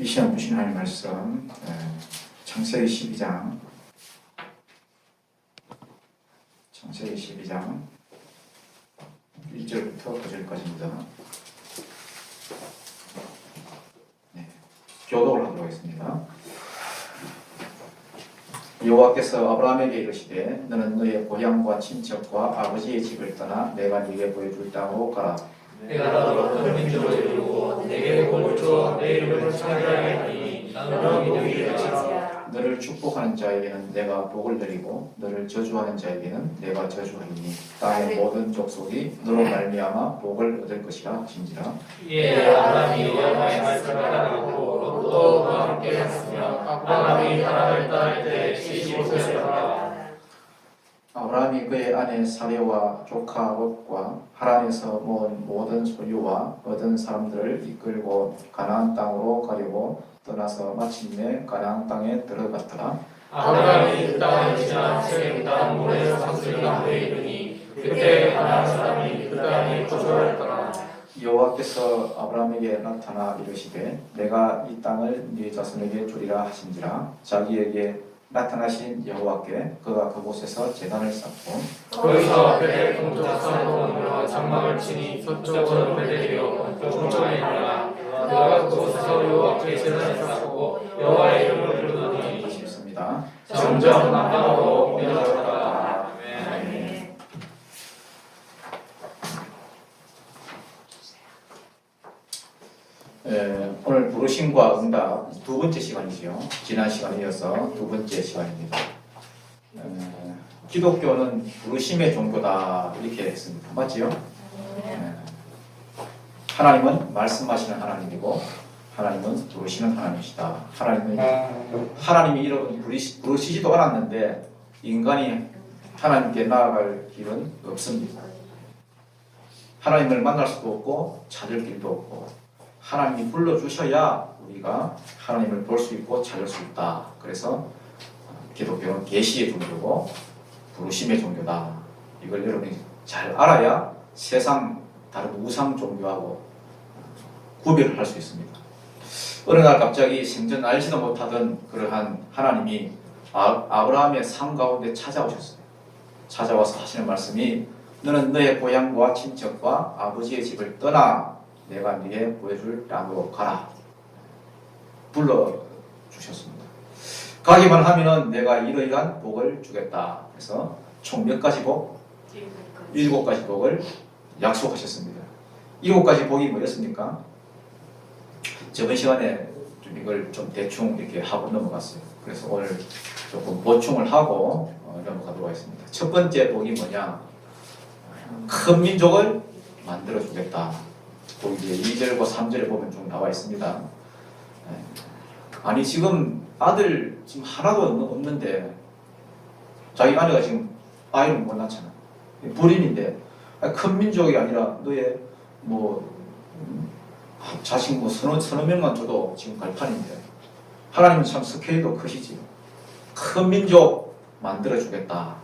이 시간 주신 하나님 말씀 창세기 12장 1절부터 9절까지입니다. 교독을 하도록 하겠습니다. 여호와께서 아브라함에게 이르시되 너는 너의 고향과 친척과 아버지의 집을 떠나 내가 네게 보여줄 땅으로 가라. 내가 너로 큰 민족을 이루고 내게 복을 주어 내 이름을 창대하게 하리니 너는 복이 되리라. 너를 축복하는 자에게는 내가 복을 내리고 너를 저주하는 자에게는 내가 저주하리니 땅의 모든 족속이 너로 말미암아 복을 얻을 것이라 하신지라. 이에 아브라함이 여호와의 말씀을 따르고 롯도 그와 함께 갔으며 아브라함이 하란을 떠날 때 75세였더라. 아브라함이 그의 아내 사레와 조카 롯과 하란에서 모은 모든 소유와 얻은 사람들을 이끌고 가나안 땅으로 가려고 떠나서 마침내 가나안 땅에 들어갔더라. 아브라함이 그 땅을 지나 세겜 땅 모레 상수리 나무에 이르니 그때 가나안 사람이 그 땅에 거주하였더라. 여호와께서 아브라함에게 나타나 이르시되 내가 이 땅을 네 자손에게 주리라 하신지라. 자기에게 나타나신 여호와께 그가 그곳에서 제단을 쌓고 거기서 베델 동쪽 산동으로 장막을 치니 서쪽으로 베델이요 동쪽에 있노라. 그가 그곳에서 여호와께 제단을 쌓고 여호와의 이름을 부르더니 하셨습니다. 점점 남방으로 옮겨졌더라. 아멘. 오늘 부르심과 응답 두 번째 시간이죠. 지난 시간에 이어서 두 번째 시간입니다. 기독교는 부르심의 종교다 이렇게 했습니다. 맞지요? 하나님은 말씀하시는 하나님이고 하나님은 부르시는 하나님이시다. 하나님이 이런 부르시지도 않았는데 인간이 하나님께 나아갈 길은 없습니다. 하나님을 만날 수도 없고 찾을 길도 없고 하나님이 불러주셔야 우리가 하나님을 볼 수 있고 찾을 수 있다. 그래서 기독교는 계시의 종교고 부르심의 종교다. 이걸 여러분이 잘 알아야 세상 다른 우상 종교하고 구별을 할 수 있습니다. 어느 날 갑자기 생전 알지도 못하던 그러한 하나님이 아브라함의 삶 가운데 찾아오셨어요. 찾아와서 하시는 말씀이 너는 너의 고향과 친척과 아버지의 집을 떠나 내가 네게 보여줄 땅으로 가라. 불러주셨습니다. 가기만 하면은 내가 이러이러한 복을 주겠다. 그래서 총 몇 가지 복? 7가지 복을 약속하셨습니다. 7가지 복이 뭐였습니까? 저번 시간에 좀 이걸 좀 대충 이렇게 하고 넘어갔어요. 그래서 오늘 조금 보충을 하고 넘어가도록 하겠습니다. 첫 번째 복이 뭐냐? 큰 민족을 만들어 주겠다. 거기 2절과 3절에 보면 좀 나와 있습니다. 아니 지금 아들 지금 하나도 없는데 자기 아내가 지금 아이를 못 낳잖아. 불임인데 큰 민족이 아니라 너의 자식 서너 명만 줘도 지금 갈판인데 하나님은 참 스케일도 크시지. 큰 민족 만들어 주겠다.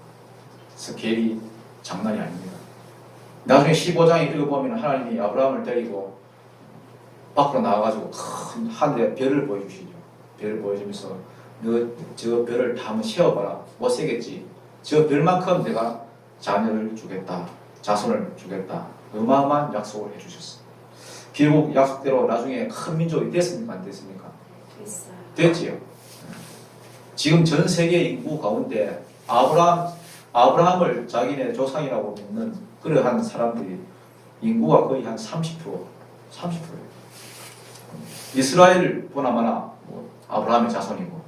스케일이 장난이 아닙니다. 나중에 15장에 읽어보면 하나님이 아브라함을 데리고 밖으로 나와가지고 큰 하늘에 별을 보여주시죠. 별을 보여주면서 너 저 별을 다 한번 세어봐라. 못 세겠지. 저 별만큼 내가 자녀를 주겠다. 자손을 주겠다. 어마어마한 약속을 해주셨어. 결국 약속대로 나중에 큰 민족이 됐습니까? 안 됐습니까? 됐지요. 지금 전 세계 인구 가운데 아브라함을 자기네 조상이라고 믿는 그러한 사람들이 인구가 거의 한 30%예요. 이스라엘 보나마나 아브라함의 자손이고,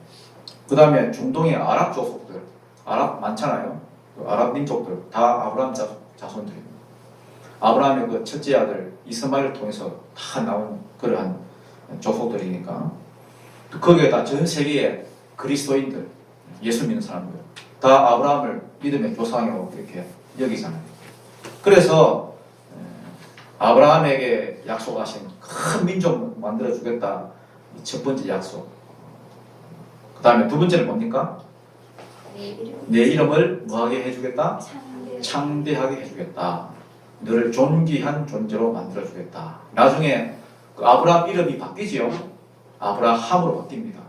그 다음에 중동의 아랍 족속들, 아랍 많잖아요. 그 아랍 민족들 다 아브라함 자손들입니다. 아브라함의 그 첫째 아들 이스마엘을 통해서 다 나온 그러한 족속들이니까 거기에다 전 세계의 그리스도인들, 예수 믿는 사람들 다 아브라함을 믿음의 조상이라고 이렇게 여기잖아요. 그래서 아브라함에게 약속하신 큰 민족 만들어주겠다. 첫 번째 약속. 그 다음에 두 번째는 뭡니까? 내 이름을 뭐하게 해주겠다? 창대하게 해주겠다. 너를 존귀한 존재로 만들어주겠다. 나중에 그 아브라함 이름이 바뀌지요. 아브라함으로 바뀝니다.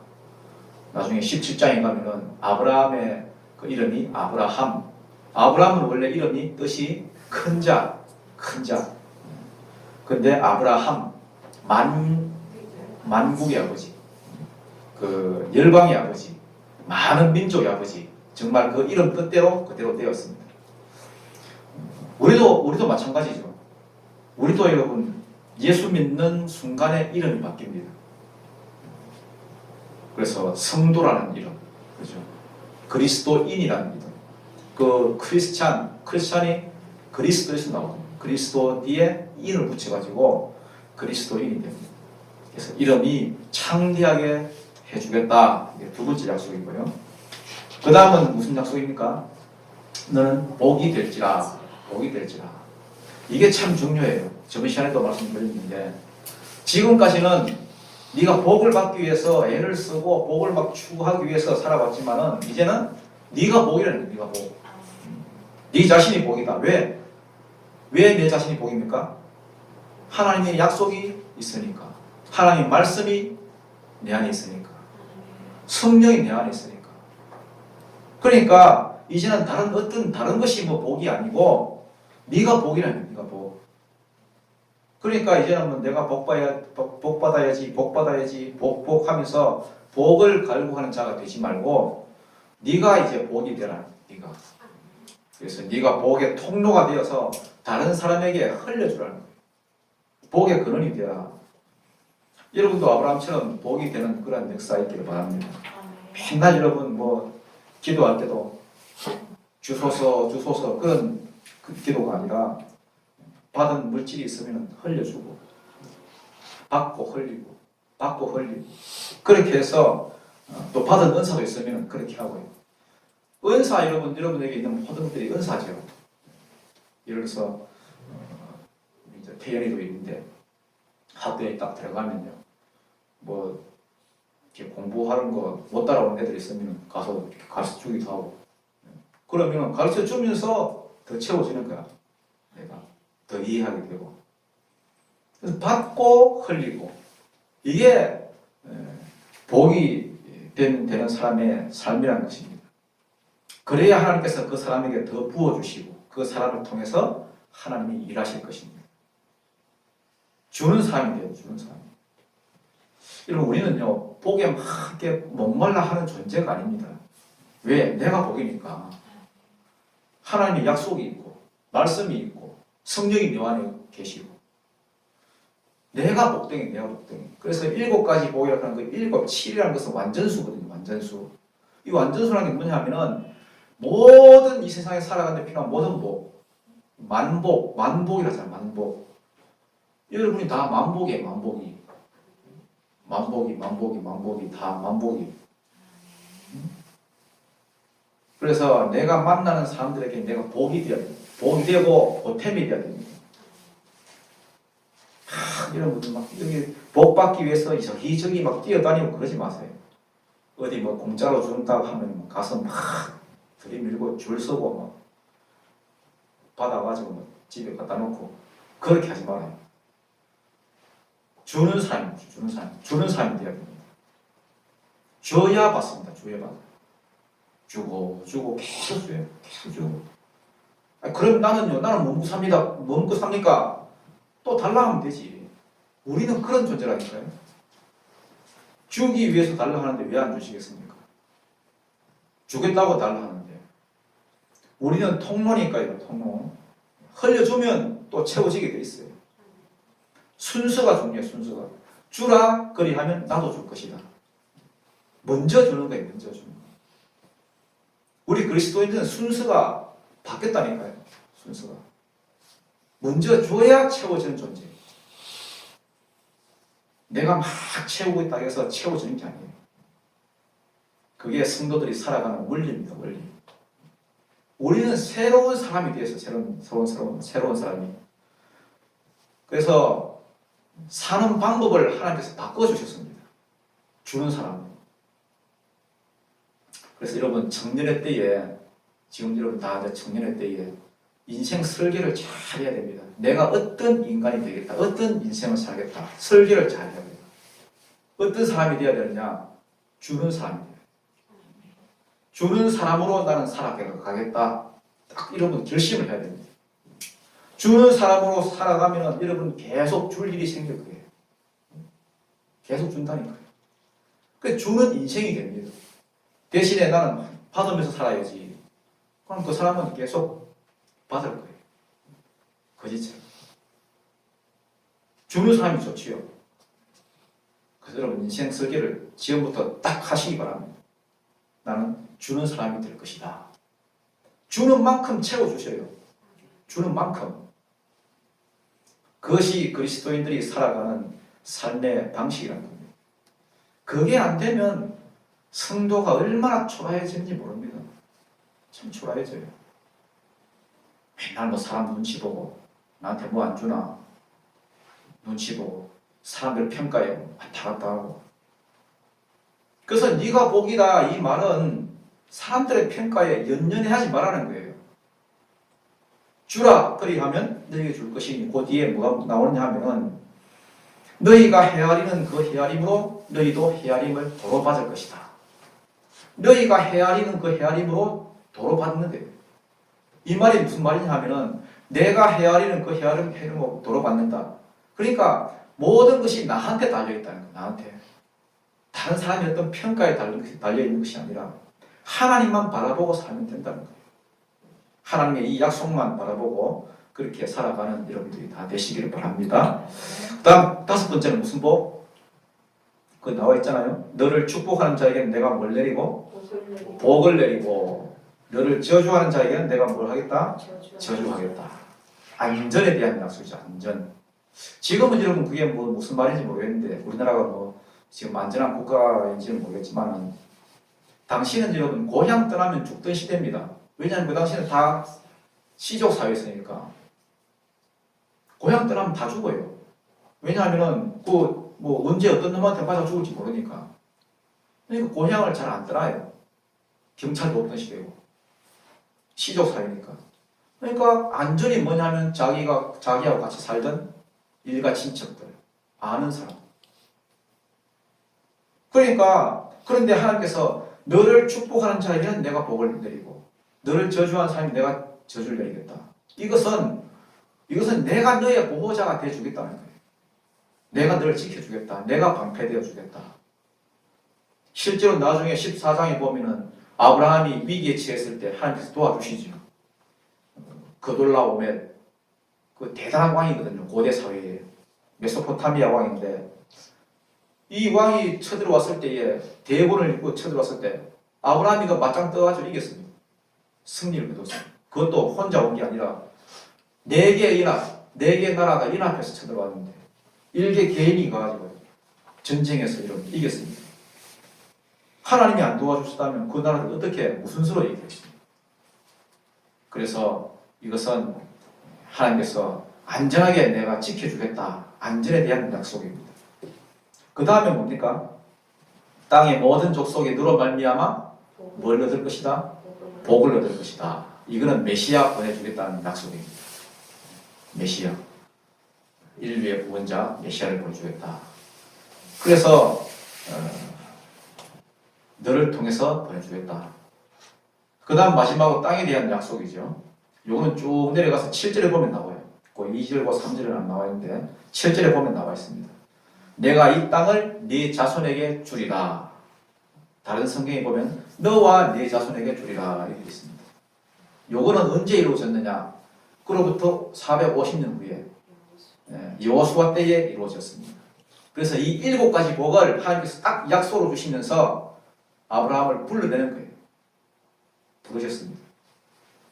나중에 17장에 가면은 아브라함의 그 이름이 아브라함. 아브라함은 원래 이름이 뜻이 큰 자, 큰 자. 근데 아브라함, 만국의 아버지, 그 열방의 아버지, 많은 민족의 아버지. 정말 그 이름 뜻대로 그대로 되었습니다. 우리도 마찬가지죠. 우리도 여러분 예수 믿는 순간에 이름이 바뀝니다. 그래서 성도라는 이름, 그렇죠? 그리스도인이라는 이름. 그 크리스찬이 그리스도에서 나오거든요. 그리스도 뒤에 인을 붙여가지고 그리스도인이 됩니다. 그래서 이름이 창대하게 해주겠다. 이게 두 번째 약속이고요. 그 다음은 무슨 약속입니까? 너는 복이 될지라, 복이 될지라. 이게 참 중요해요. 저번 시간에도 말씀드렸는데 지금까지는 네가 복을 받기 위해서 애를 쓰고 복을 막 추구하기 위해서 살아왔지만은 이제는 네가 복이라는 거야. 네가 복. 네 자신이 복이다. 왜 내 자신이 복입니까? 하나님의 약속이 있으니까. 하나님의 말씀이 내 안에 있으니까. 성령이 내 안에 있으니까. 그러니까 이제는 다른 것이 뭐 복이 아니고 네가 복이라는 거야. 네가 복. 그러니까 이제는 뭐 내가 복 받아야지 복하면서 복을 갈구하는 자가 되지 말고 네가 이제 복이 되라. 네가. 그래서 네가 복의 통로가 되어서 다른 사람에게 흘려주라는 거예요. 복의 근원이 되라. 여러분도 아브라함처럼 복이 되는 그런 역사 있기를 바랍니다. 맨날 여러분 뭐 기도할 때도 주소서 그런 그 기도가 아니라 받은 물질이 있으면 흘려주고 받고 흘리고 그렇게 해서 또 받은 은사도 있으면 그렇게 하고요. 은사 여러분에게 있는 모든 것들이 은사죠. 예를 들어서 이제 태연이도 있는데 학교에 딱 들어가면요, 뭐 이렇게 공부하는 거 못 따라오는 애들 있으면 가서 가르쳐 주기도 하고, 그러면 가르쳐 주면서 더 채워지는 거야. 내가 더 이해하게 되고. 그래서 받고 흘리고 이게 복이 되는 사람의 삶이라는 것입니다. 그래야 하나님께서 그 사람에게 더 부어주시고 그 사람을 통해서 하나님이 일하실 것입니다. 주는 사람이 돼요. 주는 사람. 여러분 우리는요 복에 막 이렇게 목말라 하는 존재가 아닙니다. 왜? 내가 복이니까. 하나님의 약속이 있고 말씀이 있고 성령이 내 안에 계시고 내가 복덩이. 그래서 7가지 복이라고 하는 거 7, 7이라는 것은 완전수거든요. 완전수. 이 완전수라는 게 뭐냐면은 모든 이 세상에 살아가는 데 필요한 모든 복, 만복이라고 하잖아요. 만복. 여러분이 다 만복이에요. 만복이 다 만복이. 그래서 내가 만나는 사람들에게 내가 복이 되어야 됩니다. 복이 되고 보탬이 되어야 됩니다. 여러분들 막 여기 복 받기 위해서 저기저기 막 뛰어다니고 그러지 마세요. 어디 뭐 공짜로 준다고 하면 가서 막 들이밀고 줄 서고 막 받아가지고 뭐 집에 갖다 놓고 그렇게 하지 말아요. 주는 사람이 돼야 됩니다. 줘야 받습니다. 줘야 받아. 주고 계속 줘요. 계속 주고. 그럼 나는 먹고 삽니까? 또 달라 하면 되지. 우리는 그런 존재라니까요. 주기 위해서 달라 하는데 왜 안 주시겠습니까? 주겠다고 달라 하는데. 우리는 통로니까요. 통로. 흘려주면 또 채워지게 돼 있어요. 순서가 중요해요. 순서가. 주라 그리하면 나도 줄 것이다. 먼저 주는 거예요. 먼저 주는 거. 우리 그리스도인들은 순서가 바뀌었다니까요. 순서가. 먼저 줘야 채워지는 존재. 내가 막 채우고 있다 해서 채워지는 게 아니에요. 그게 성도들이 살아가는 원리입니다. 원리. 우리는 새로운 사람이 되어서 새로운 사람이. 그래서 사는 방법을 하나님께서 바꿔주셨습니다. 주는 사람. 그래서 여러분 청년의 때에, 지금 여러분 다 청년의 때에 인생 설계를 잘 해야 됩니다. 내가 어떤 인간이 되겠다, 어떤 인생을 살겠다, 설계를 잘 해야 됩니다. 어떤 사람이 되어야 되느냐? 주는 사람이 돼요. 주는 사람으로 나는 살아가겠다. 딱 여러분 결심을 해야 됩니다. 주는 사람으로 살아가면 여러분 계속 줄 일이 생길 거예요. 계속 준다니까요. 그 주는 인생이 됩니다. 대신에 나는 받으면서 살아야지. 그럼 그 사람은 계속 받을 거예요. 거짓처럼. 주는 사람이 좋지요. 그래서 여러분 인생 설계를 지금부터 딱 하시기 바랍니다. 나는 주는 사람이 될 것이다. 주는 만큼 채워주셔요. 주는 만큼. 그것이 그리스도인들이 살아가는 삶의 방식이라는 겁니다. 그게 안 되면 성도가 얼마나 초라해지는지 모릅니다. 참 초라해져요. 맨날 뭐 사람 눈치 보고 나한테 뭐 안 주나 눈치 보고 사람들 평가에 왔다 갔다 하고. 그래서 네가 복이다 이 말은 사람들의 평가에 연연해 하지 말라는 거예요. 주라 그리하면 너희에게 줄 것이니 그 뒤에 뭐가 나오느냐 하면은 너희가 헤아리는 그 헤아림으로 너희도 헤아림을 도로 받을 것이다. 너희가 헤아리는 그 헤아림으로 도로 받는 거예요. 이 말이 무슨 말이냐 하면은 내가 헤아리는 그 헤아림으로 도로 받는다. 그러니까 모든 것이 나한테 달려있다는 거예요. 나한테. 다른 사람의 어떤 평가에 달려있는 것이 아니라 하나님만 바라보고 살면 된다는 거예요. 하나님의 이 약속만 바라보고 그렇게 살아가는 여러분들이 다 되시기를 바랍니다. 그 다음 5번째는 무슨 복? 그 나와 있잖아요. 너를 축복하는 자에게는 내가 뭘 내리고? 복을 내리고 너를 저주하는 자에게는 내가 뭘 하겠다? 저주하겠다. 안전에 대한 약속이죠. 안전. 지금은 여러분 그게 뭐 무슨 말인지 모르겠는데 우리나라가 뭐 지금 안전한 국가인지는 모르겠지만 당시는 여러분 고향 떠나면 죽던 시대입니다. 왜냐하면 그 당시는 다 시족 사회였으니까 고향 떠나면 다 죽어요. 왜냐하면은 그 뭐 언제 어떤 놈한테 맞아 죽을지 모르니까. 그러니까 고향을 잘 안 떠나요. 경찰도 없던 시대고 시족 사회니까. 그러니까 안전이 뭐냐면 자기하고 같이 살던 일가 친척들, 아는 사람. 그러니까 그런데 하나님께서 너를 축복하는 자에게는 내가 복을 내리고 너를 저주하는 사람이 내가 저주를 내리겠다. 이것은 내가 너의 보호자가 되어주겠다는 거예요. 내가 너를 지켜주겠다. 내가 방패되어 주겠다. 실제로 나중에 14장에 보면은 아브라함이 위기에 처했을 때 하나님께서 도와주시죠. 그돌라오멜 그 대단한 왕이거든요. 고대 사회에 메소포타미아 왕인데 이 왕이 쳐들어왔을 때에 대군을 입고 쳐들어왔을 때 아브라함이가 맞짱 떠가지고 이겼습니다. 승리를 거뒀어요. 그것도 혼자 온 게 아니라 4개 나라가 연합해서 쳐들어왔는데 1개 개인이 가가지고 전쟁에서 이겼습니다. 하나님이 안 도와주셨다면 그 나라를 어떻게 무슨 수로 이기겠습니까? 그래서 이것은 하나님께서 안전하게 내가 지켜주겠다. 안전에 대한 약속입니다. 그 다음에 뭡니까? 땅의 모든 족속이 너로 말미암아 뭘 얻을 것이다? 복을 얻을 것이다. 이거는 메시아 보내주겠다는 약속입니다. 메시아. 인류의 구원자 메시아를 보내주겠다. 그래서 너를 통해서 보내주겠다. 그 다음 마지막으로 땅에 대한 약속이죠. 요거는 쭉 내려가서 7절에 보면 나와요. 그 2절과 3절은 안 나와 있는데 7절에 보면 나와 있습니다. 내가 이 땅을 네 자손에게 주리라. 다른 성경에 보면 너와 네 자손에게 주리라 이렇게 있습니다. 요거는 언제 이루어졌느냐? 그로부터 450년 후에 여호수아 때에 이루어졌습니다. 그래서 이 7가지 복을 하나님께서 딱 약속으로 주시면서 아브라함을 불러내는 거예요. 부르셨습니다.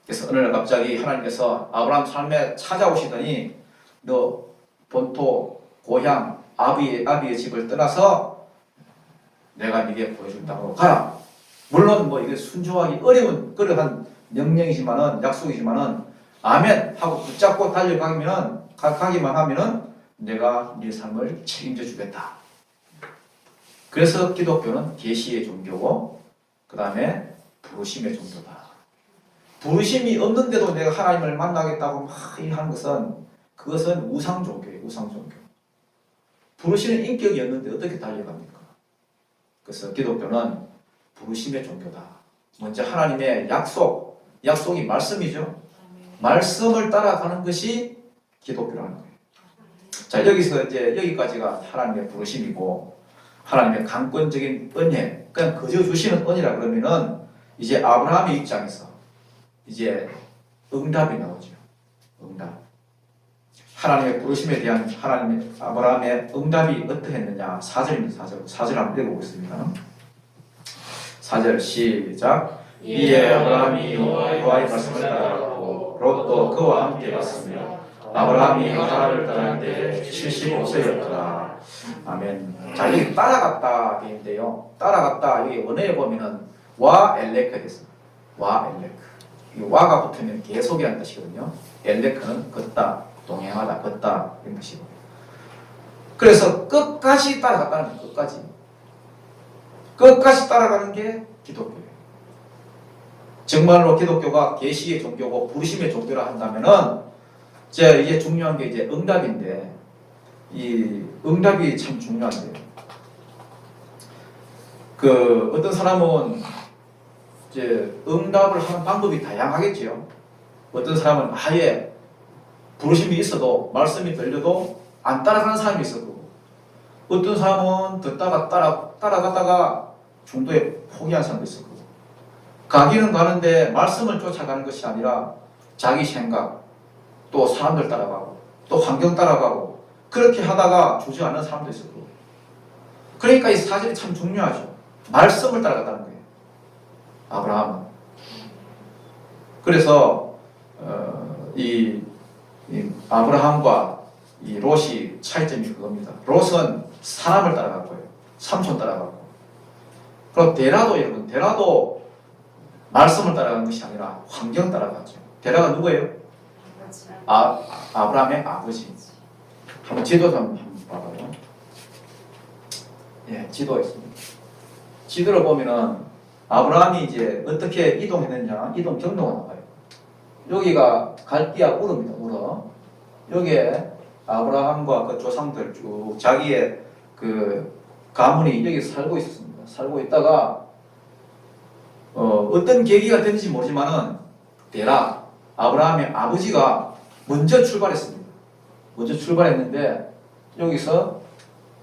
그래서 어느 날 갑자기 하나님께서 아브라함 삶에 찾아오시더니 너 본토 고향 아비의 집을 떠나서 내가 네게 보여줄 땅으로 가라. 물론 뭐 이게 순종하기 어려운 그러한 명령이지만은 약속이지만은 아멘 하고 붙잡고 가기만 하면은 내가 네 삶을 책임져 주겠다. 그래서 기독교는 계시의 종교고 그 다음에 부르심의 종교다. 부르심이 없는데도 내가 하나님을 만나겠다고 막 하는 그것은 우상 종교예요. 우상 종교. 부르시는 인격이 없는데 어떻게 달려갑니까? 그래서 기독교는 부르심의 종교다. 먼저 하나님의 약속이 말씀이죠. 말씀을 따라가는 것이 기독교라는 거예요. 자, 여기서 이제 여기까지가 하나님의 부르심이고 하나님의 강권적인 은혜, 그냥 거저 주시는 은혜라 그러면은 이제 아브라함의 입장에서 이제 응답이 나오죠. 응답. 하나님의 부르심에 대한 하나님의 아브라함의 응답이 어떠했느냐? 4절입니다. 4절 한번 읽어보겠습니다. 4절 시작. 이에 아브라함이 여호와의 말씀을 따라갔고 롯도 그와 함께 갔으며 아브라함이 하란을 떠날 때 75세였더라. 아멘. 자, 여기 따라갔다 되는데요. 따라갔다 여기 원어에 보면은 와 엘레크 됐습니다. 와 엘레크. 이 와가 붙으면 계속이라는 뜻이거든요. 엘레크는 걷다, 동행하다, 걷다 이런 뜻이고. 그래서 끝까지 따라갔다는 거예요. 끝까지 따라가는 게 기독교예요. 정말로 기독교가 계시의 종교고 부르심의 종교라 한다면은 이게 중요한 게 이제 응답인데 이 응답이 참 중요한데요. 그 어떤 사람은 이제 응답을 하는 방법이 다양하겠지요. 어떤 사람은 아예 부르심이 있어도 말씀이 들려도 안 따라가는 사람이 있을 거고, 어떤 사람은 듣다가 따라가다가 중도에 포기한 사람도 있을 거고, 가기는 가는데 말씀을 쫓아가는 것이 아니라 자기 생각, 또 사람들 따라가고, 또 환경 따라가고, 그렇게 하다가 주저앉는 사람도 있을 거고. 그러니까 이 사실이 참 중요하죠. 말씀을 따라갔다는 거예요. 아브라함은. 그래서 이 아브라함과 이 롯이 차이점이 그겁니다. 롯은 사람을 따라갈 거예요. 삼촌 따라가고. 그리고 데라도 데라도 말씀을 따라가는 것이 아니라 환경 따라갔죠. 데라가 누구예요? 아브라함의 아버지. 한번 지도 좀 봐봐요. 예, 지도에 있습니다. 지도를 보면은 아브라함이 이제 어떻게 이동했느냐, 이동 경로가 나와요. 여기가 갈대아 우르입니다. 우르. 여기에 아브라함과 그 조상들 쭉 자기의 그 가문이 여기 살고 있었습니다. 살고 있다가 어떤 계기가 됐는지 모르지만은 데라 아브라함의 아버지가 먼저 출발했습니다. 먼저 출발했는데 여기서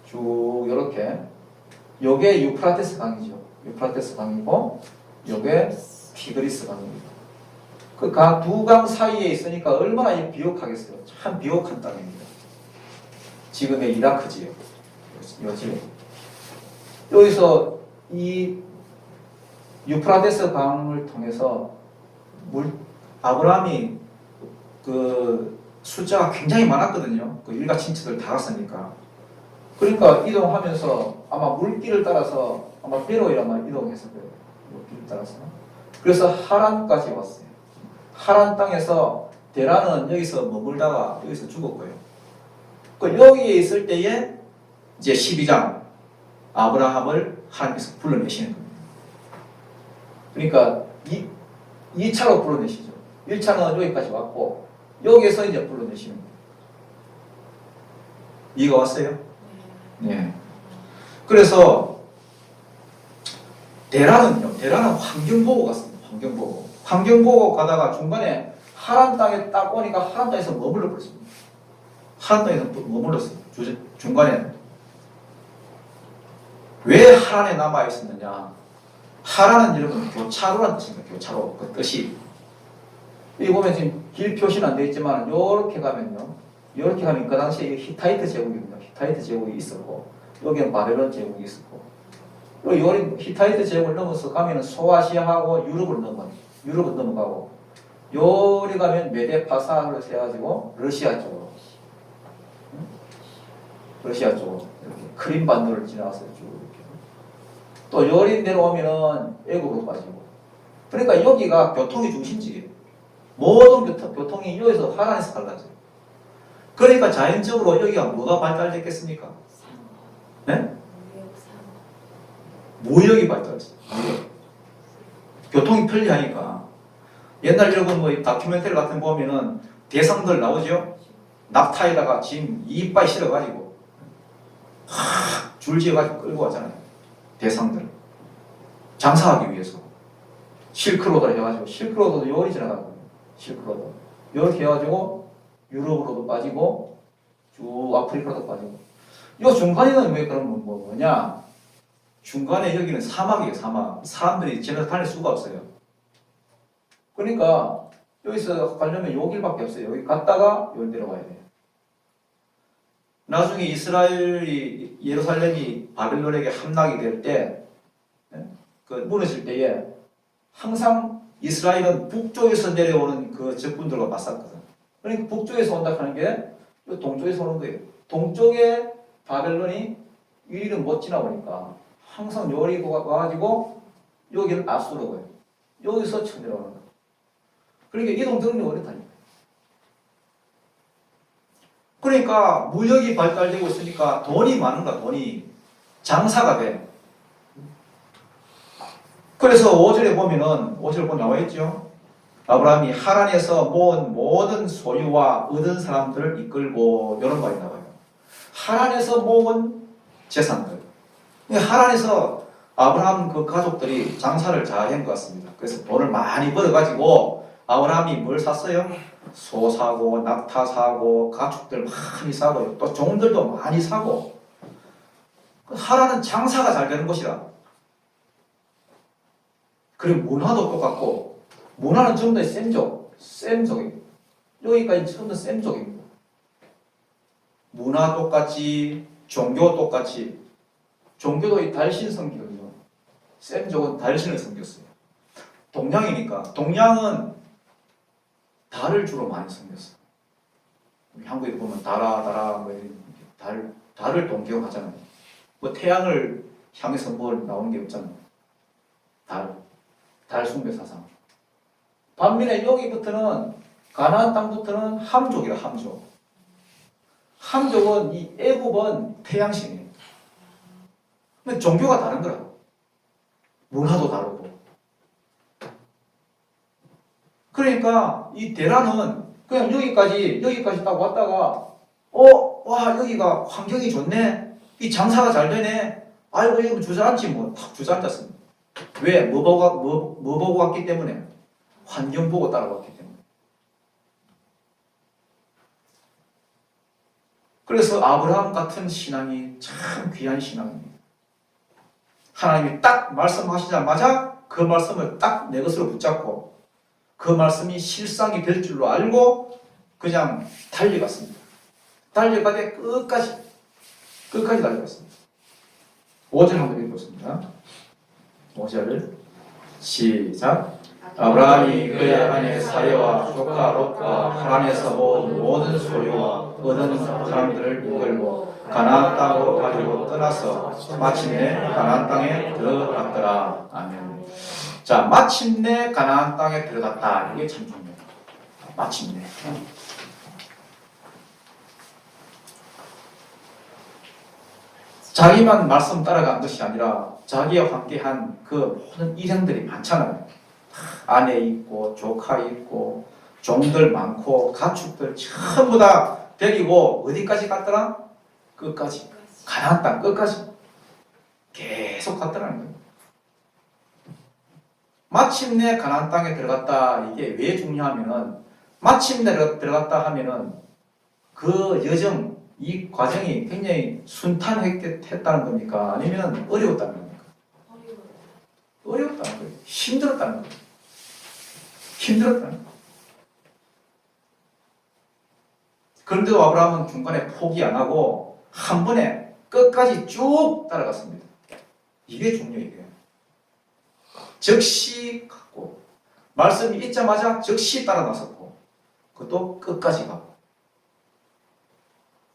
쭉 이렇게 요게 유프라테스 강이죠. 유프라테스 강이고 요게 티그리스 강입니다. 그 두 강 사이에 있으니까 얼마나 비옥하겠어요. 참 비옥한 땅입니다. 지금의 이라크 지역, 요 지역. 여기서 이 유프라테스 강을 통해서 아브라함이 그 숫자가 굉장히 많았거든요. 그 일가 친척들 다 갔으니까. 그러니까 이동하면서 아마 물길을 따라서 아마 배로 이동했을 거예요. 물길을 따라서. 그래서 하란까지 왔어요. 하란 땅에서 데라는 여기서 머물다가 여기서 죽었고요. 그 여기에 있을 때에 이제 12장 아브라함을 하나님께서 불러내시는 겁니다. 그러니까 2차로 불러내시죠. 1차는 여기까지 왔고 여기에서 이제 불러내시는 거예요. 이해가 왔어요? 네. 그래서 데라는 환경 보고 갔습니다. 환경 보고 가다가 중간에 하란 땅에 딱 오니까 하란 땅에서 머물러 버렸습니다. 하란 땅에서 머물렀어요. 중간에 왜 하란에 남아 있었느냐? 하란은 여러분 교차로라는 뜻입니다. 교차로 그 뜻이 여기 보면 지금 길 표시는 안 되어 있지만 이렇게 가면요. 이렇게 가면 그 당시에 히타이트 제국입니다. 히타이트 제국이 있었고 여기는 바벨론 제국이 있었고 요 히타이트 제국을 넘어서 가면은 소아시아하고 유럽을 넘어가고 요리 가면 메데파사를 해가지고 러시아 쪽으로 이렇게 크림 반도를 지나가서 쭉 이렇게 또 요리 내려오면은 애국으로 빠지고 그러니까 여기가 교통의 중심지예요. 모든 교통이 여기서 하란에서 갈라져요. 그러니까 자연적으로 여기가 뭐가 발달됐겠습니까? 네? 무역이 발달했어요. 무역. 교통이 편리하니까. 옛날 여러분 뭐 다큐멘터리 같은 거 보면은 대상들 나오죠? 낙타에다가 짐 이빨 실어가지고 줄 지어가지고 끌고 왔잖아요. 대상들 장사하기 위해서 실크로드를 해가지고 실크로드도 요리 지나가거든요. 실크로드 이렇게 해가지고 유럽으로도 빠지고 쭉 아프리카로도 빠지고 이 중간에는 왜 그런 뭐냐 중간에 여기는 사막이에요. 사막 사람들이 지나서 다닐 수가 없어요. 그러니까 여기서 가려면 요 길밖에 없어요. 여기 갔다가 여기 내려가야 돼요. 나중에 이스라엘이 예루살렘이 바벨론에게 함락이 될 때, 그 무너질 때에 항상 이스라엘은 북쪽에서 내려오는 그 적군들과 맞섰거든. 그러니까 북쪽에서 온다 하는 게 동쪽에서 오는 거예요. 동쪽에 바벨론이 위를 못 지나오니까 항상 요리 와가지고 여기는 아수르고요. 여기서 쳐내려오는 거예요. 그러니까 이동 경로가 어렵다니까. 그러니까 무역이 발달되고 있으니까 돈이 많은 거야. 돈이 장사가 돼. 그래서 5절에 보면은 5절 보면 나와 있죠. 아브라함이 하란에서 모은 모든 소유와 얻은 사람들을 이끌고 이런 말이 나와요. 하란에서 모은 재산들. 하란에서 아브라함 그 가족들이 장사를 잘 한 것 같습니다. 그래서 돈을 많이 벌어가지고 아브라함이 뭘 샀어요? 소 사고, 낙타 사고, 가축들 많이 사고, 또 종들도 많이 사고. 하란은 장사가 잘 되는 곳이라. 그리고 문화도 똑같고, 문화는 전부 다 셈족입니다. 여기까지 전부 다 셈족입니다. 문화 똑같이, 종교 똑같이. 종교도 이 달신 섬기거든요. 셈족은 달신을 섬겼어요. 동양이니까. 동양은 달을 주로 많이 섬겼어요. 한국에 보면 달아, 달을 동경하잖아요. 뭐 태양을 향해서 뭘 나오는 게 없잖아요. 달 숭배 사상. 반면에 여기부터는 가나안 땅부터는 함족이라 함족. 함족은 이 애굽은 태양신이에요. 근데 종교가 다른 거라. 문화도 다르고. 그러니까 이 대란은 그냥 여기까지 딱 왔다가 와 여기가 환경이 좋네. 이 장사가 잘 되네. 아이고 이거 주저앉지 뭐 탁 주저앉았습니다. 왜? 뭐 보고 왔기 때문에? 환경 보고 따라왔기 때문에. 그래서 아브라함 같은 신앙이 참 귀한 신앙입니다. 하나님이 딱 말씀하시자마자 그 말씀을 딱 내 것으로 붙잡고 그 말씀이 실상이 될 줄로 알고 그냥 달려갔습니다. 달려가되 끝까지 달려갔습니다. 5절 한번 읽어보겠습니다. 5절 시작. 아브라함이 그의 아내 사레와 조카 롯과 하란에서 모은 모든 소유와 얻은 사람들을 이끌고 가나안 땅으로 가지고 떠나서 마침내 가나안 땅에 들어갔더라. 아멘. 자, 마침내 가나안 땅에 들어갔다. 이게 참 중요해요. 마침내. 자기만 말씀 따라간 것이 아니라 자기와 함께한 그 모든 일행들이 많잖아요. 아내 있고 조카 있고 종들 많고 가축들 전부 다 데리고 어디까지 갔더라? 끝까지. 가나안 땅 끝까지. 계속 갔더라는 거예요. 마침내 가나안 땅에 들어갔다. 이게 왜 중요하면은 마침내 들어갔다 하면은 그 여정, 이 과정이 굉장히 순탄했다는 겁니까? 아니면 어려웠다는 겁니까? 어려웠다는 거예요. 힘들었다는 거예요. 힘들었다는 거예요. 그런데도 아브라함은 중간에 포기 안 하고 한 번에 끝까지 쭉 따라갔습니다. 이게 중요해요. 즉시 갔고 말씀이 있자마자 즉시 따라 나섰고 그것도 끝까지 가고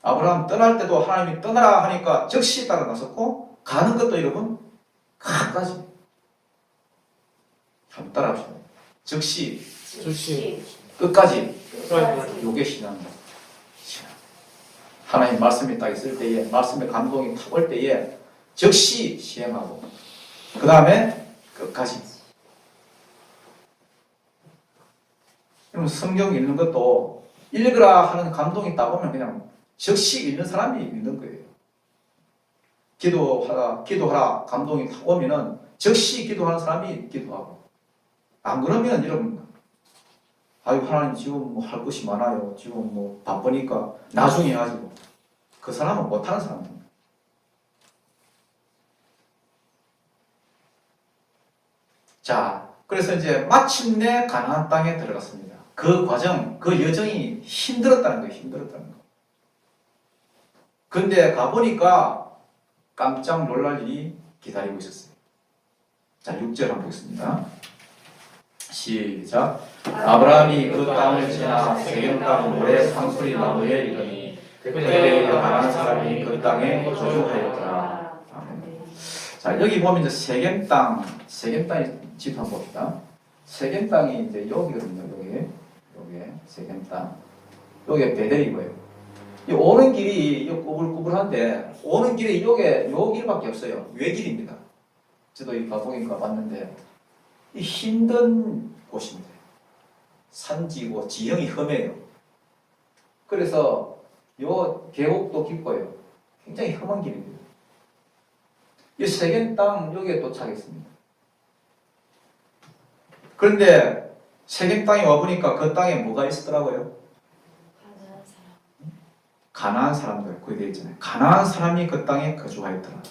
아브라함 떠날 때도 하나님이 떠나라 하니까 즉시 따라 나섰고 가는 것도 여러분 끝까지 한번 따라합시다. 즉시 끝까지 요게 신앙입니다. 하나님 말씀이 딱 있을 때에 말씀의 감동이 탁 올 때에 즉시 시행하고 그 다음에 끝까지. 그럼 성경 읽는 것도 읽으라 하는 감동이 딱 오면 그냥 즉시 읽는 사람이 읽는 거예요. 기도하라 감동이 탁 오면은 즉시 기도하는 사람이 기도하고, 안 그러면 여러분, 아유 하나님 지금 뭐 할 것이 많아요, 지금 뭐 바쁘니까 나중에 해가지고, 그 사람은 못하는 사람입니다. 자, 그래서 이제 마침내 가나안 땅에 들어갔습니다. 그 과정, 그 여정이 힘들었다는 거예요. 힘들었다는 거. 근데 가보니까 깜짝 놀랄 일이 기다리고 있었어요. 자, 6절 한번 보겠습니다. 시작. 아브라함이 그 땅을 지나 세겜 땅 모래 상수리 나무에 이르니 그때 가나안 사람이 그 땅에 거주하였더라. 아멘. 자, 여기 보면 이제 세겜 땅이 집 한번 봅시다. 세겜 땅이 이제 여기거든요. 여기 세겜 땅. 여기 베델이고요. 이 오는 길이 꾸불꾸불한데, 오는 길이 요 길밖에 없어요. 외길입니다. 저도 이 가보니까 봤는데, 이 힘든 곳입니다. 산지고 지형이 험해요. 그래서 요 계곡도 깊고요. 굉장히 험한 길입니다. 이 세겜 땅 여기에 도착했습니다. 그런데 세겜 땅에 와보니까 그 땅에 뭐가 있었더라고요? 가나안 사람들, 거기 되어 있잖아요. 가나안 사람이 그 땅에 거주하였더라.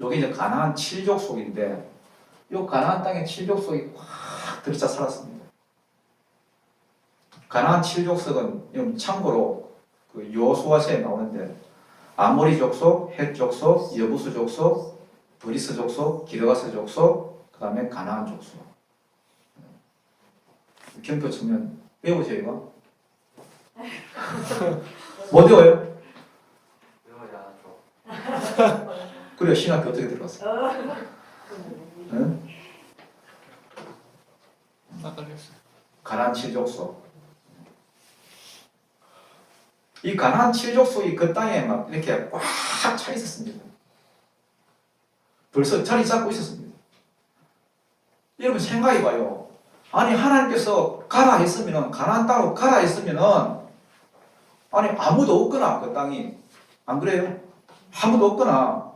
여기 이제 가나안 칠족속인데, 이 가나안 땅에 칠족속이 확 들어차 살았습니다. 가나안 칠족속은 참고로 그 여호수아서에 나오는데, 아모리 족속, 헷 족속, 여부수 족속, 브리스 족속, 기르가스 족속, 그 다음에 가나안 족속. 경표 측면 외우죠 이거? 못 외워요? 그래요. 신학교 어떻게 들어갔어요? 응? 가나안 칠족속. 이 가나안 칠족속이 그 땅에 막 이렇게 꽉 차 있었습니다. 벌써 자리 잡고 있었습니다. 여러분 생각해봐요. 아니 하나님께서 가라 했으면은, 가나안 땅으로 가라 했으면은, 아니 아무도 없거나 그 땅이, 안 그래요? 아무도 없거나,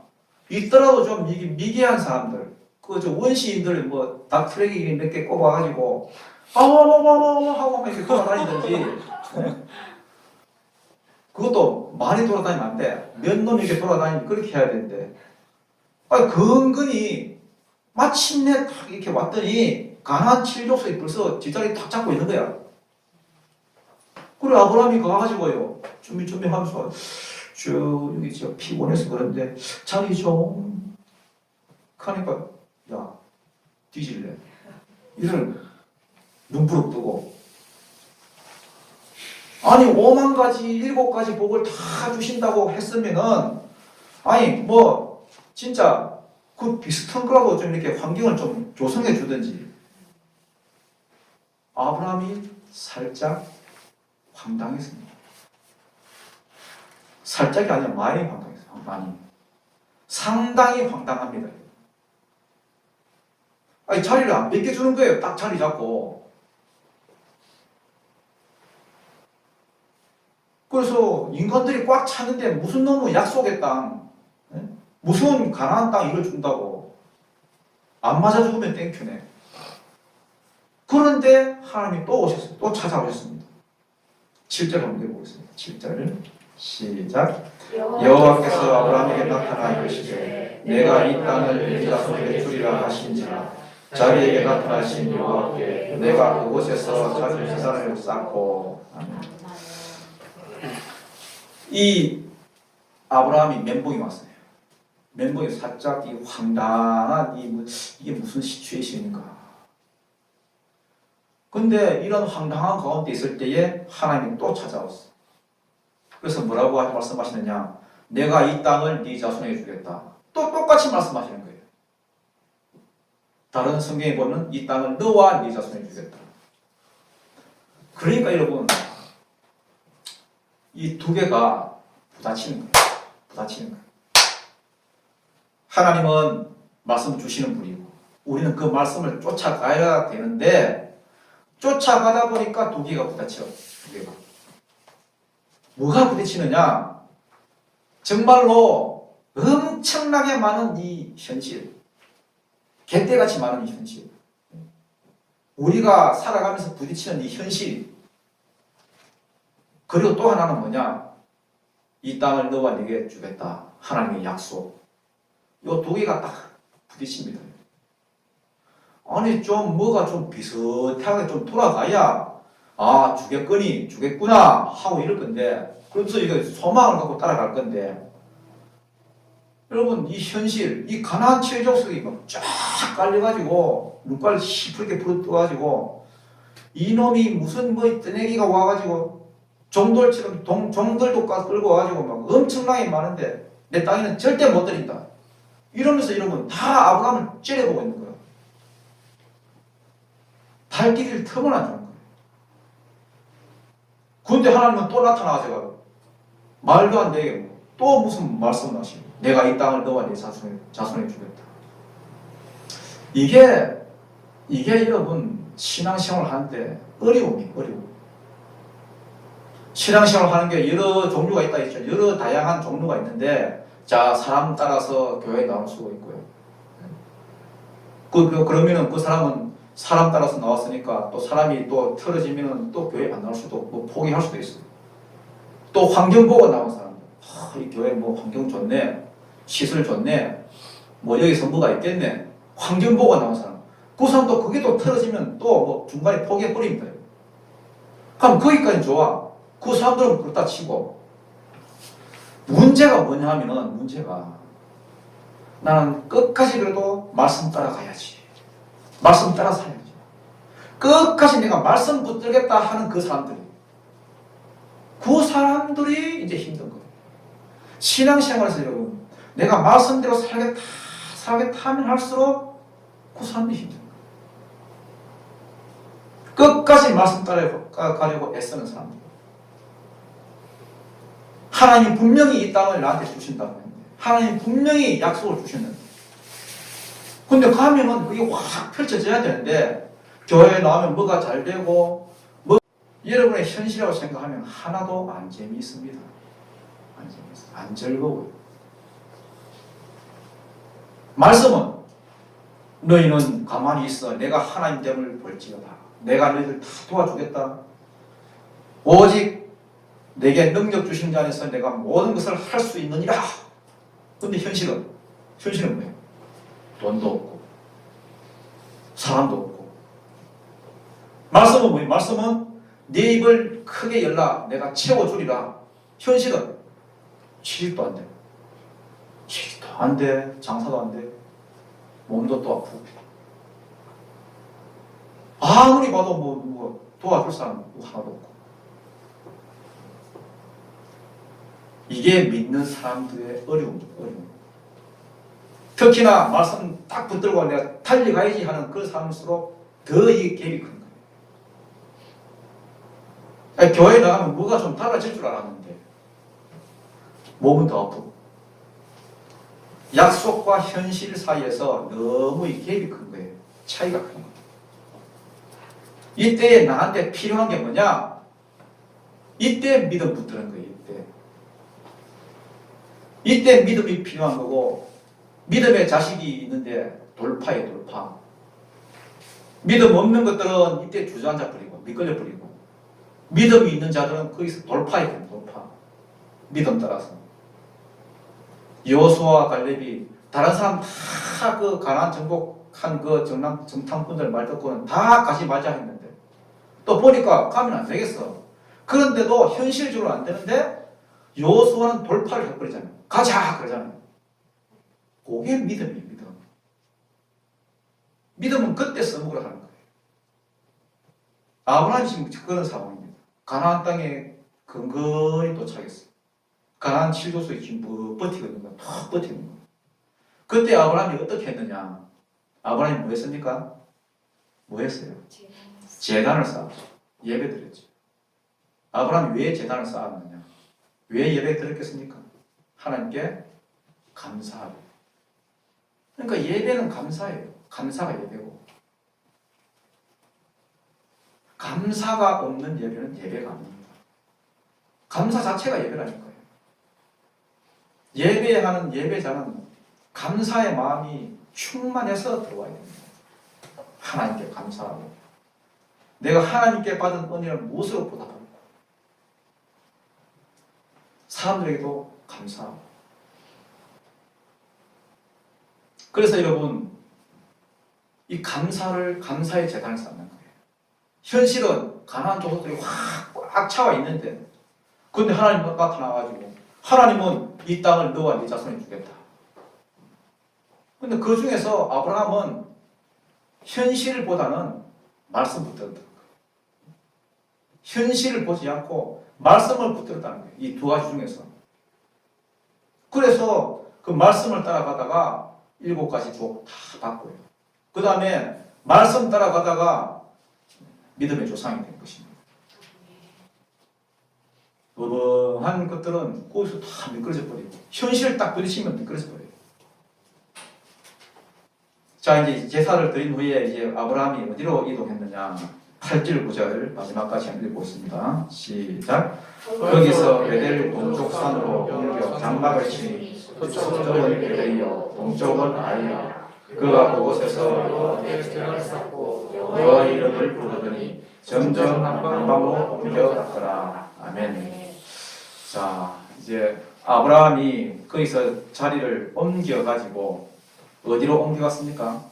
있더라도 좀 미개한 사람들, 저 원시인들 뭐 닭트레기 몇 개 꼽아가지고 하고 막 이렇게 돌아다니든지, 그것도 많이 돌아다니면 안 돼. 몇 놈이 이렇게 돌아다니면 그렇게 해야 되는데, 아니 근근히 마침내 딱 이렇게 왔더니 가나안 칠족속이 벌써 뒷자리 탁 잡고 있는 거야. 그래 아브라함이 가가지고요, 준비하면서 여기 진짜 피곤해서 그런데 자리 좀 하니까, 야 뒤질래, 이를 눈부릅 뜨고, 아니 5만 가지 7가지 복을 다 주신다고 했으면은, 아니 뭐 진짜 그 비슷한 거라도 좀 이렇게 환경을 좀 조성해 주든지. 아브라함이 살짝 황당했습니다. 살짝이 아니라 많이 황당했어요. 많이. 상당히 황당합니다. 아니 자리를 안 뺏겨주는 거예요. 딱 자리 잡고. 그래서 인간들이 꽉 찼는데 무슨 놈의 약속의 땅, 무슨 가나안 땅 이걸 준다고. 안 맞아 죽으면 땡큐네. 그런데 하나님이 또 오셨어요. 또 찾아오셨습니다. 7절 한번 읽어보겠습니다. 7절 시작. 여호와께서 아브라함에게 나타나 이르시되 내가 이 땅을 네 자손에게 주리라 하신지라. 자기에게 나타나신 여호와께 내가 그곳에서 자기 재산을 쌓고. 아멘. 이 아브라함이 멘붕이 왔어요. 멘붕이 살짝 이 황당한 이게 무슨 시츄에이션인가. 근데 이런 황당한 가운데 있을 때에 하나님이 또 찾아왔어. 그래서 뭐라고 말씀하시느냐? 내가 이 땅을 네 자손에게 주겠다. 또 똑같이 말씀하시는 거예요. 다른 성경에 보면 이 땅을 너와 네 자손에게 주겠다. 그러니까 여러분, 이 두 개가 부딪히는 거예요. 부딪히는 거예요. 하나님은 말씀 주시는 분이고, 우리는 그 말씀을 쫓아가야 되는데, 쫓아가다 보니까 두 개가 부딪혀. 두 개가. 뭐가 부딪히느냐? 정말로 엄청나게 많은 이 현실, 개떼같이 많은 이 현실, 우리가 살아가면서 부딪히는 이 현실, 그리고 또 하나는 뭐냐? 이 땅을 너와 네게 주겠다. 하나님의 약속. 이 두 개가 딱 부딪힙니다. 아니 좀 뭐가 좀 비슷하게 좀 돌아가야 아 주겠구나 하고 이럴 건데, 그래서 이거 소망을 갖고 따라갈 건데, 여러분 이 현실, 이 가나안 칠족속이 막 쫙 깔려가지고 눈깔 시퍼렇게 부러뜨가지고 이놈이 무슨 뭐 뜨내기가 와가지고 종들처럼 종들도 끌고 와가지고 막 엄청나게 많은데 내 땅에는 절대 못 들인다. 이러면서 이러면 다 아브라함을 째려보고 있는 거예요. 발길을 틈을 안 주는 거예요. 그런데 하나님은 또 나타나가지고 말도 안 되게 또 무슨 말씀을 하시고, 내가 이 땅을 너와 네 자손에 주겠다. 이게 여러분 신앙생활을 하는데 어려움. 신앙생활을 하는 게 여러 종류가 있다 했죠. 여러 다양한 종류가 있는데, 자, 사람 따라서 교회에 나올 수가 있고요. 그러면은 그 사람은 사람 따라서 나왔으니까 또 사람이 또 틀어지면은 또 교회 안 나올 수도 없고 포기할 수도 있어요. 또 환경 보고 나온 사람들. 이 교회 뭐 환경 좋네. 시설 좋네. 뭐 여기 성부가 있겠네. 환경 보고 나온 사람. 그 사람도 그게 또 틀어지면 또 뭐 중간에 포기해버립니다. 그럼 거기까지 좋아. 그 사람들은 그렇다 치고, 문제가 뭐냐 하면은, 문제가 나는 끝까지 그래도 말씀 따라가야지. 말씀 따라 살아야지. 끝까지 내가 말씀 붙들겠다 하는 그 사람들이 이제 힘든 거예요. 신앙생활에서 여러분, 내가 말씀대로 살겠다 하면 할수록 그 사람들이 힘든 거예요. 끝까지 말씀 따라가려고 애쓰는 사람들. 하나님 분명히 이 땅을 나한테 주신다고 했는데, 하나님 분명히 약속을 주셨는데, 근데 가면은 그게 확 펼쳐져야 되는데, 교회에 나오면 뭐가 잘 되고, 여러분의 현실이라고 생각하면 하나도 안 재미있습니다. 안 재미있어요. 안 즐거워요. 말씀은 너희는 가만히 있어. 내가 하나님 됨을 볼지어다. 내가 너희들 다 도와주겠다. 오직 내게 능력 주신 자 안에서 내가 모든 것을 할 수 있느니라. 근데 현실은 뭐예요? 돈도 없고 사람도 없고. 말씀은 뭐예요? 말씀은 네 입을 크게 열라. 내가 채워주리라. 현실은 취직도 안 돼. 취직도 안 돼. 장사도 안 돼. 몸도 또 아프고. 아무리 봐도 뭐 도와줄 사람 하나도 없고. 이게 믿는 사람들의 어려움. 특히나 말씀 딱 붙들고 내가 달려가야지 하는 그런 사람일수록 더 이 갭이 큰 거예요. 교회에 나가면 뭐가 좀 달라질 줄 알았는데 몸은 더 아프고. 약속과 현실 사이에서 너무 이 갭이 큰 거예요. 차이가 큰 거예요. 이때에 나한테 필요한 게 뭐냐? 이때 믿음 붙드는 거예요. 이때 믿음이 필요한 거고, 믿음의 자식이 있는데 돌파예요. 돌파. 믿음 없는 것들은 이때 주저앉아 버리고 미끌려 버리고, 믿음이 있는 자들은 거기서 돌파해요. 돌파. 믿음 따라서. 여호수아와 갈렙이 다른 사람 다 그 가나안 정복한 그 정탐꾼들 말 듣고는 다 가지 말자 했는데, 또 보니까 가면 안 되겠어. 그런데도 현실적으로 안 되는데 여호수아는 돌파를 해버리잖아요. 가자 그러잖아요. 그게 믿음이에요. 믿음은 그때 써먹으라 하는 거예요. 아브라함이 지금 그런 상황입니다. 가나안 땅에 근근히 도착했어요. 가나안 7조수에 지금 뭐 버티거든요. 턱 버티는 거예요. 그때 아브라함이 어떻게 했느냐? 아브라함이 뭐 했습니까? 뭐 했어요? 제단을 쌓았죠. 예배 드렸죠. 아브라함이 왜 제단을 쌓았느냐? 왜 예배 드렸겠습니까? 하나님께 감사하고. 그러니까 예배는 감사예요. 감사가 예배고. 감사가 없는 예배는 예배가 아닙니다. 감사 자체가 예배라니까요. 예배하는 예배자는 감사의 마음이 충만해서 들어와야 됩니다. 하나님께 감사하고 내가 하나님께 받은 은혜를 무엇으로 보답하고 사람들에게도 감사하고. 그래서 여러분 이 감사의 재단을 쌓는 거예요. 현실은 가난한 조상들이 꽉 차와 있는데 근데 하나님 나타나가지고 하나님은 이 땅을 너와 네 자손에 주겠다. 근데 그 중에서 아브라함은 현실보다는 말씀 붙들었다는 거예요. 현실을 보지 않고 말씀을 붙들었다는 거예요. 이 두 가지 중에서. 그래서 그 말씀을 따라가다가 7가지 족 다 받고요. 그 다음에 말씀 따라가다가 믿음의 조상이 된 것입니다. 무방한 것들은 거기서 다 미끄러져 버리고 현실을 딱 부딪히면 미끄러져 버려요. 자, 이제 제사를 드린 후에 이제 아브라함이 어디로 이동했느냐? 8절 9절 마지막까지 읽고 있습니다. 시작. 거기서 베델 동쪽 산으로 옮겨 장막을 치니 서쪽은 베델이요 동쪽은 아이라. 그가 그곳에서 여호와께 제단을 쌓고 여호와 이름을 부르더니 점점 남방으로 옮겨갔더라. 아멘. 자, 이제 아브라함이 거기서 자리를 옮겨가지고 어디로 옮겨갔습니까?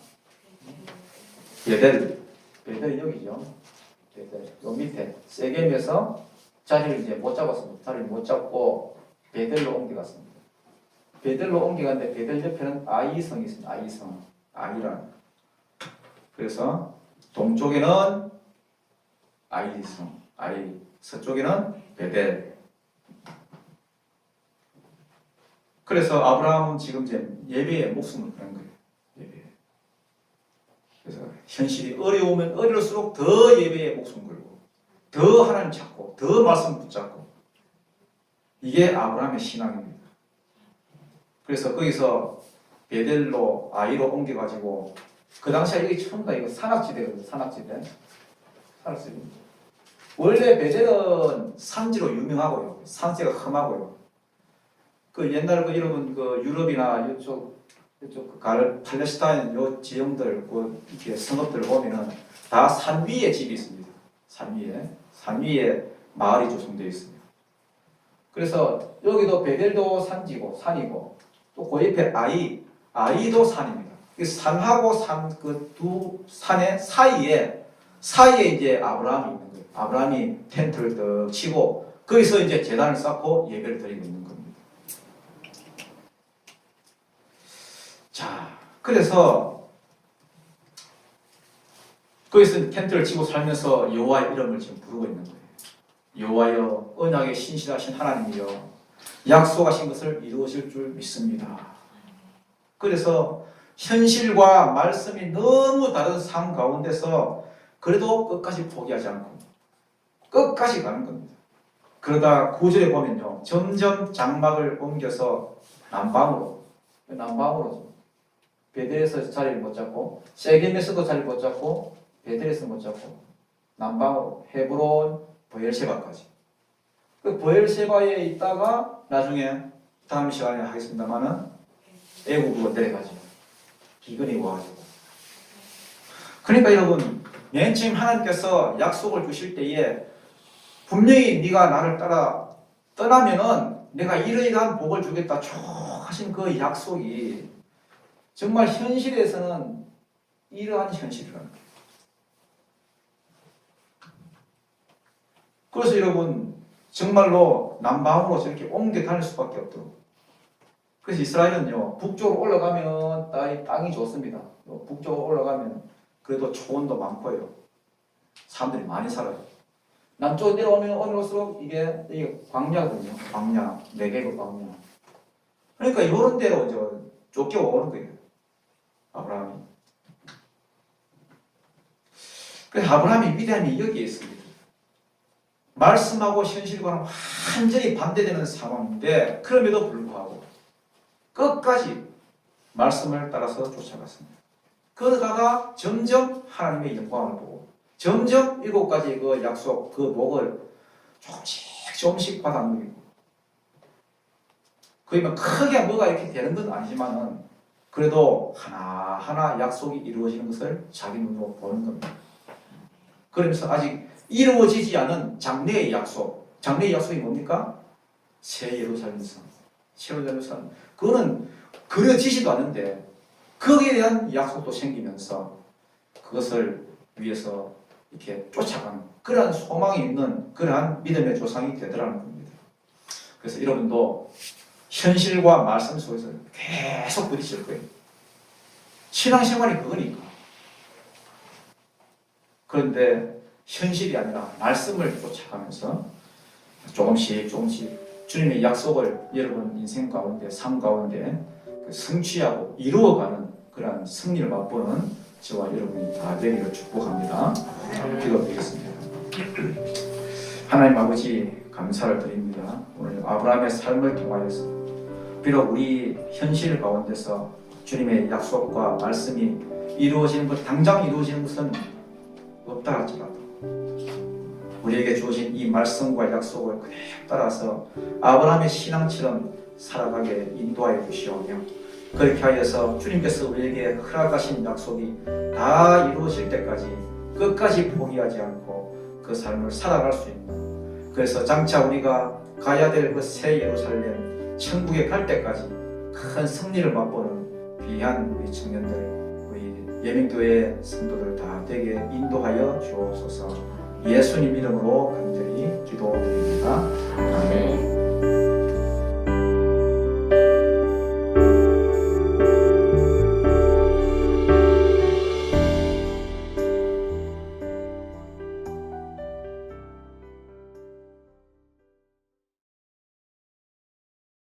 베델이 여기죠. 베델. 요 밑에 세겜에서 자리를 이제 못 잡았습니다. 자리를 못 잡고 베델로 옮겨갔습니다. 베델로 옮겨갔는데 베델 옆에는 아이성이 있습니다. 아이란. 그래서 동쪽에는 아이성, 서쪽에는 베델. 그래서 아브라함은 지금 이제 예배에 목숨을 거는 거예요. 예배. 그래서 현실이 어려우면 어려울수록 더 예배에 목숨 걸고, 더 하나님 찾고, 더 말씀 붙잡고. 이게 아브라함의 신앙입니다. 그래서 거기서 베델로 아이로 옮겨가지고 그 당시에 이게 처음 다 이거 산악지대거든요. 산악지대. 원래 베델은 산지로 유명하고요. 산세가 험하고요. 그 옛날 그 이런 그 유럽이나 이쪽 그 팔레스타인 요 지형들 그 이렇게 성읍들 보면은 다 산 위에 집이 있습니다. 산 위에 마을이 조성되어 있습니다. 그래서 여기도 베델도 산이고 또 그 옆에 아이도 산입니다. 산하고 산 그 두 산의 사이에 이제 아브라함이 있는 거예요. 아브라함이 텐트를 딱 치고 거기서 이제 제단을 쌓고 예배를 드리고 있는 겁니다. 자, 그래서 거기서 텐트를 치고 살면서 여호와의 이름을 지금 부르고 있는 거예요. 여호와여, 언약의 신실하신 하나님이여, 약속하신 것을 이루실 줄 믿습니다. 그래서 현실과 말씀이 너무 다른 삶 가운데서 그래도 끝까지 포기하지 않고 끝까지 가는 겁니다. 그러다 9절에 보면요, 점점 장막을 옮겨서 남방으로 베델에서 자리를 못 잡고 세겜에서도 자리를 못 잡고 베델에서 못 잡고 남방으로 헤브론, 브엘셰바까지. 그 브엘셰바에 있다가 나중에 다음 시간에 하겠습니다만은 애국으로 내려가죠. 기근이 와가지고. 그러니까 여러분, 맨 처음 하나님께서 약속을 주실 때에 분명히 네가 나를 따라 떠나면은 내가 이러이러한 복을 주겠다 쭉 하신 그 약속이 정말 현실에서는 이러한 현실이라는 거예요. 그래서 여러분 정말로 남방으로 저렇게 옮겨 다닐 수밖에 없도록. 그래서 이스라엘은요, 북쪽으로 올라가면 땅이 좋습니다. 북쪽으로 올라가면 그래도 초원도 많고요. 사람들이 많이 살아요. 남쪽으로 내려오면 올라올수록 이게 광야거든요. 광야, 네게브 광야. 그러니까 이런 데로 쫓겨오는 거예요. 아브라함이. 그래서 아브라함의 위대함이 여기에 있습니다. 말씀하고 현실과는 완전히 반대되는 상황인데 그럼에도 불구하고 끝까지 말씀을 따라서 쫓아갔습니다. 그러다가 점점 하나님의 영광을 보고 점점 7가지 그 약속, 그 복을 조금씩 받아누리고 그러면 크게 뭐가 이렇게 되는 건 아니지만은 그래도 하나하나 약속이 이루어지는 것을 자기 눈으로 보는 겁니다. 그러면서 아직 이루어지지 않은 장래의 약속, 장래의 약속이 뭡니까? 새 예루살렘 성, 새 예루살렘 성. 그거는 그려지지도 않는데 거기에 대한 약속도 생기면서 그것을 위해서 이렇게 쫓아가는 그러한 소망이 있는 그러한 믿음의 조상이 되더라는 겁니다. 그래서 여러분도 현실과 말씀 속에서 계속 부딪힐 거예요. 신앙생활이 그거니까. 그런데 현실이 아니라 말씀을 쫓아가면서 조금씩 주님의 약속을 여러분 인생 가운데, 삶 가운데 성취하고 이루어가는 그러한 승리를 맛보는 저와 여러분이 다 되기를 축복합니다. 기도드리겠습니다. 하나님 아버지 감사를 드립니다. 오늘 아브라함의 삶을 통하여서 비록 우리 현실 가운데서 주님의 약속과 말씀이 이루어지는 것, 당장 이루어지는 것은 없다 할지라도 우리에게 주어진 이 말씀과 약속을 그대로 따라서 아브라함의 신앙처럼 살아가게 인도하여 주시오며 그렇게 하여서 주님께서 우리에게 허락하신 약속이 다 이루어질 때까지 끝까지 포기하지 않고 그 삶을 살아갈 수 있는, 그래서 장차 우리가 가야 될 그 새 예루살렘 천국에 갈 때까지 큰 승리를 맛보는 귀한 우리 청년들, 우리 예민교회 성도들 다 되게 인도하여 주옵소서. 예수님 이름으로 간절히 기도드립니다. 아멘.